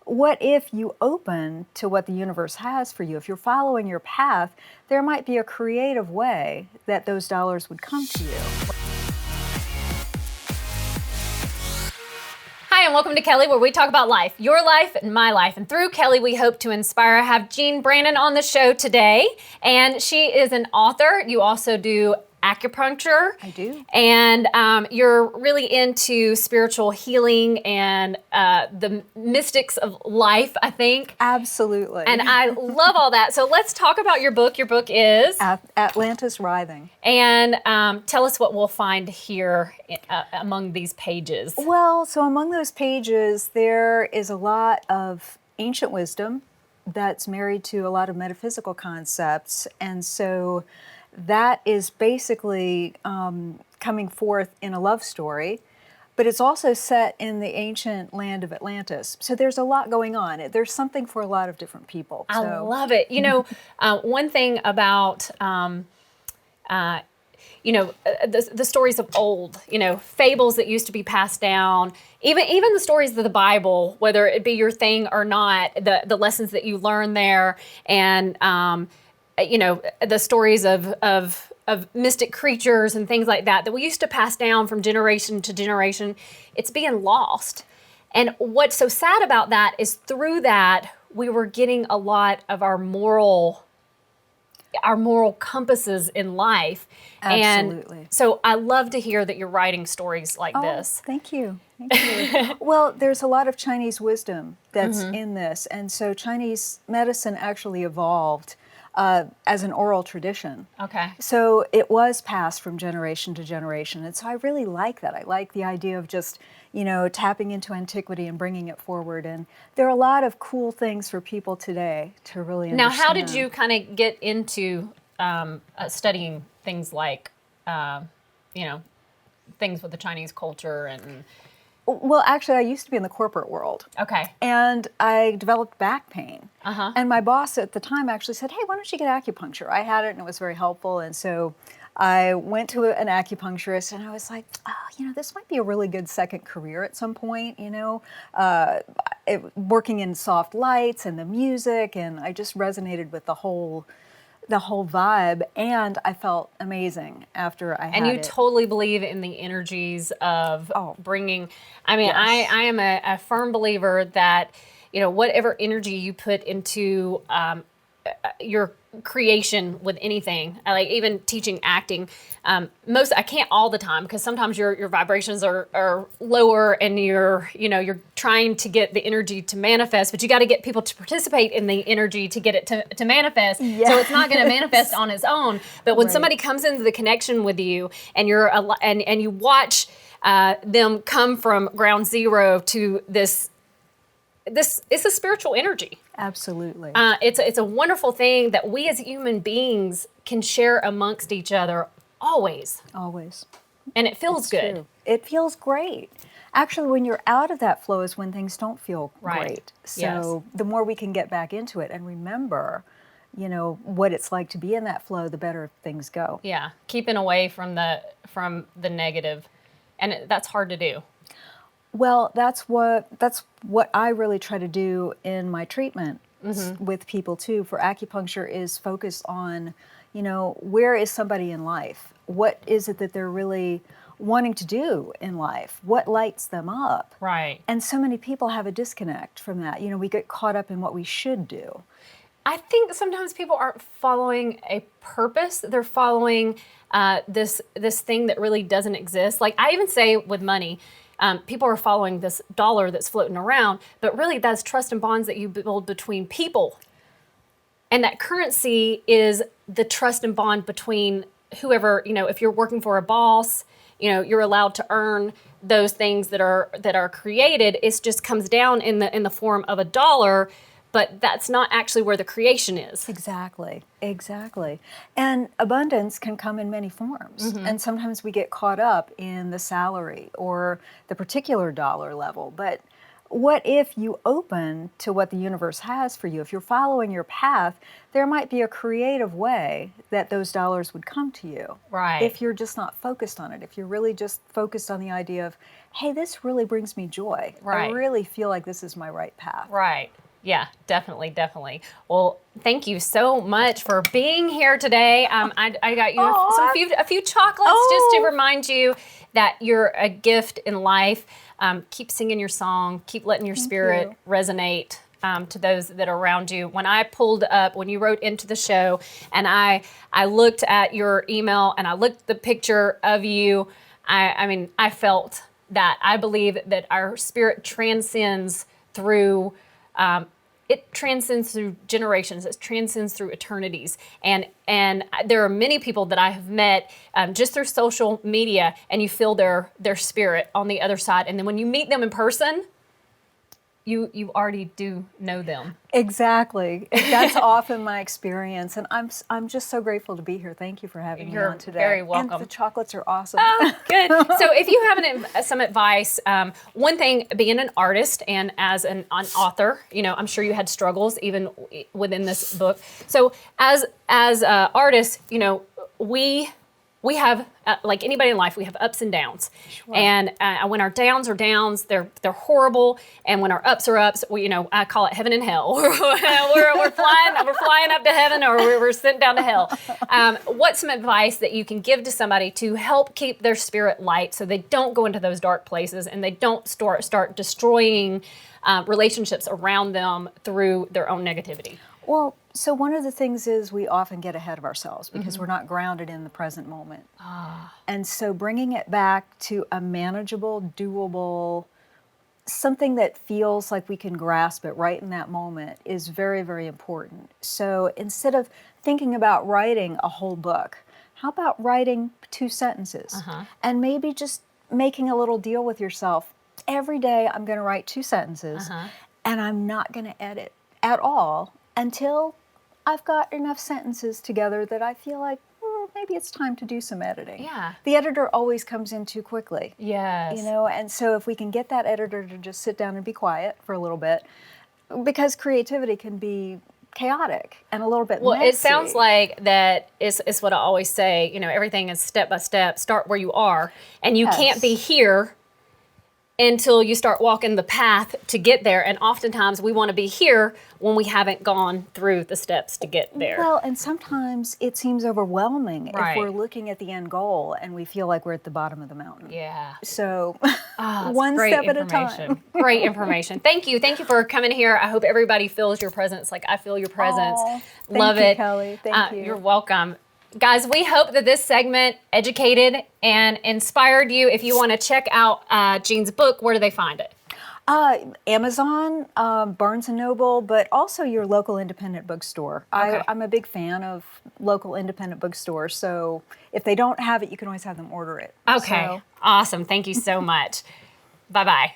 what if you open to what the universe has for you? If you're following your path, there might be a creative way that those dollars would come to you. Hi, and welcome to Kelly, where we talk about life, your life and my life. And through Kelly, we hope to inspire. I have Jean Brandon on the show today, and she is an author. You also do acupuncture. I do. And you're really into spiritual healing and the mystics of life, I think. Absolutely. And I love all that. So let's talk about your book. Your book is? Atlantis Writhing. And tell us what we'll find here among these pages. Well, so among those pages, there is a lot of ancient wisdom that's married to a lot of metaphysical concepts. And so that is basically coming forth in a love story, but it's also set in the ancient land of Atlantis. So there's a lot going on. There's something for a lot of different people. I love it. You know, one thing about, the stories of old, fables that used to be passed down, even the stories of the Bible, whether it be your thing or not, the lessons that you learn there, and the stories of mystic creatures and things like that we used to pass down from generation to generation, it's being lost. And what's so sad about that is through that, we were getting a lot of our moral compasses in life. Absolutely. And so I love to hear that you're writing stories like this. Thank you. Thank you. Well, there's a lot of Chinese wisdom that's in this. And so Chinese medicine actually evolved as an oral tradition. Okay. So it was passed from generation to generation. And so I really like that. I like the idea of just, tapping into antiquity and bringing it forward. And there are a lot of cool things for people today to really understand. Now, how did you kind of get into studying things like, things with the Chinese culture and... Well, actually, I used to be in the corporate world. Okay. And I developed back pain. Uh-huh. And my boss at the time actually said, hey, why don't you get acupuncture? I had it and it was very helpful. And so I went to an acupuncturist and I was like, this might be a really good second career at some point, working in soft lights and the music. And I just resonated with the whole vibe, and I felt amazing after I had it. And you totally believe in the energies of bringing, yes. I am a firm believer that, whatever energy you put into your creation with anything, like even teaching acting, I can't all the time because sometimes your vibrations are lower and you're trying to get the energy to manifest, but you got to get people to participate in the energy to get it to manifest. Yes. So it's not going to manifest on its own. But when somebody comes into the connection with you and and you watch them come from ground zero to this it's a spiritual energy. Absolutely. It's a wonderful thing that we as human beings can share amongst each other always. Always. And it feels good. True. It feels great. Actually, when you're out of that flow is when things don't feel great. So the more we can get back into it and remember, what it's like to be in that flow, the better things go. Yeah. Keeping away from the negative. And that's hard to do. Well, that's what I really try to do in my treatment with people too. For acupuncture is focused on, where is somebody in life? What is it that they're really wanting to do in life? What lights them up? Right. And so many people have a disconnect from that. We get caught up in what we should do. I think sometimes people aren't following a purpose. They're following this thing that really doesn't exist. Like I even say with money, people are following this dollar that's floating around, but really that's trust and bonds that you build between people. And that currency is the trust and bond between whoever, if you're working for a boss, you're allowed to earn those things that are created. It just comes down in the form of a dollar, but that's not actually where the creation is. Exactly. And abundance can come in many forms. And sometimes we get caught up in the salary or the particular dollar level. But what if you open to what the universe has for you? If you're following your path, there might be a creative way that those dollars would come to you. Right. If you're just not focused on it, if you're really just focused on the idea of, hey, this really brings me joy. Right. I really feel like this is my right path. Right. Yeah, definitely, definitely. Well, thank you so much for being here today. I got you a few chocolates just to remind you that you're a gift in life. Keep singing your song. Keep letting your spirit resonate to those that are around you. When I pulled up, when you wrote into the show, and I looked at your email and I looked at the picture of you, I mean, I felt that. I believe that our spirit transcends through it transcends through generations. It transcends through eternities. And there are many people that I have met just through social media, and you feel their spirit on the other side. And then when you meet them in person, you already do know them. Exactly. That's often my experience, and I'm just so grateful to be here. Thank you for having me on today. You're very welcome. And the chocolates are awesome. Oh, good. So if you have some advice, one thing, being an artist and as an author, I'm sure you had struggles even within this book. So as artists, we have, like anybody in life, we have ups and downs. Sure. And when our downs are downs, they're horrible. And when our ups are ups, I call it heaven and hell. we're flying up to heaven, or we're sent down to hell. What's some advice that you can give to somebody to help keep their spirit light so they don't go into those dark places and they don't start destroying relationships around them through their own negativity? Well, so one of the things is we often get ahead of ourselves because we're not grounded in the present moment. And so bringing it back to a manageable, doable, something that feels like we can grasp it right in that moment is very, very important. So instead of thinking about writing a whole book, how about writing 2 sentences? And maybe just making a little deal with yourself. Every day I'm going to write 2 sentences, and I'm not going to edit at all until I've got enough sentences together that I feel like maybe it's time to do some editing. Yeah. The editor always comes in too quickly. Yes. And so if we can get that editor to just sit down and be quiet for a little bit, because creativity can be chaotic and a little bit messy. It sounds like that is what I always say, everything is step by step. Start where you are, and you can't be here until you start walking the path to get there. And oftentimes we want to be here when we haven't gone through the steps to get there. Well, and sometimes it seems overwhelming Right. if we're looking at the end goal and we feel like we're at the bottom of the mountain. Yeah. So one great step at a time. Great information. Thank you. Thank you for coming here. I hope everybody feels your presence like I feel your presence. Love thank you, it. Kelly. Thank you. You're welcome. Guys, we hope that this segment educated and inspired you. If you want to check out Jean's book, where do they find it? Amazon, Barnes & Noble, but also your local independent bookstore. Okay. I'm a big fan of local independent bookstores, so if they don't have it, you can always have them order it. Okay, awesome. Thank you so much. Bye-bye.